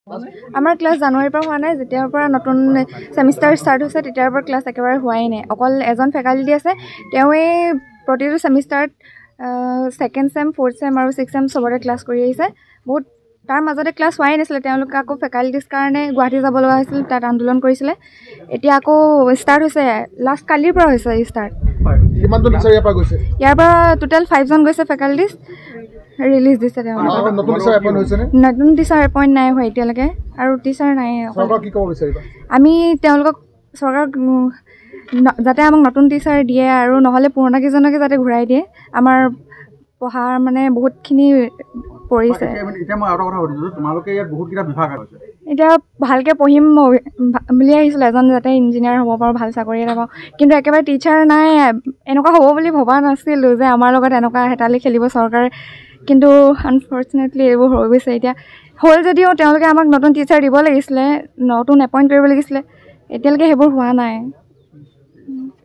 আমাৰ ক্লাছ জানুৱাৰীৰ পৰা হোৱা নাই, যেতিয়াৰ পৰা নতুন ছেমিষ্টাৰ ষ্টাৰ্ট হৈছে তেতিয়াৰ পৰা ক্লাছ একেবাৰে হোৱাই নাই। অকল এজন ফেকাল্টি আছে, তেওঁৱে প্ৰতিটো ছেমিষ্টাৰত ছেকেণ্ড ছেম, ফ'ৰ্থ ছেম আৰু ছিক্স ছেম চবতে ক্লাছ কৰি আহিছে। বহুত তাৰ মাজতে ক্লাছ হোৱাই নাছিলে, তেওঁলোকে আকৌ ফেকাল্টিজ কাৰণে গুৱাহাটী যাব লগা হৈছিল, তাত আন্দোলন কৰিছিলে। এতিয়া আকৌ ষ্টাৰ্ট হৈছে, লাষ্ট কালিৰ পৰা হৈছে ষ্টাৰ্ট। ইয়াৰ পৰা টোটেল 5জন গৈছে ফেকাল্টিজ, ৰিলিজ দিছে তেওঁলোকে। নতুন টিচাৰ এপইণ্ট নাই হোৱা এতিয়ালৈকে, আৰু টিচাৰ নাই। আমি তেওঁলোকক চৰকাৰক যাতে আমাক নতুন টিচাৰ দিয়ে, আৰু নহ'লে পুৰণা কেইজনকে যাতে ঘূৰাই দিয়ে। আমাৰ পঢ়াৰ মানে বহুতখিনি পৰিছে। এতিয়া ভালকৈ পঢ়িম বুলি আহিছিলোঁ, এজন যাতে ইঞ্জিনিয়াৰ হ'ব পাৰোঁ, ভাল চাকৰি এটা পাওঁ, কিন্তু একেবাৰে টিচাৰ নাই। এনেকুৱা হ'ব বুলি ভবা নাছিলোঁ যে আমাৰ লগত এনেকুৱা হেতালি খেলিব চৰকাৰে, কিন্তু আনফৰ্চুনেটলি এইবোৰ হৈ গৈছে। এতিয়া হ'ল যদিও তেওঁলোকে আমাক নতুন টিচাৰ দিব লাগিছিলে, নতুন এপইণ্ট কৰিব লাগিছিলে, এতিয়ালৈকে সেইবোৰ হোৱা নাই।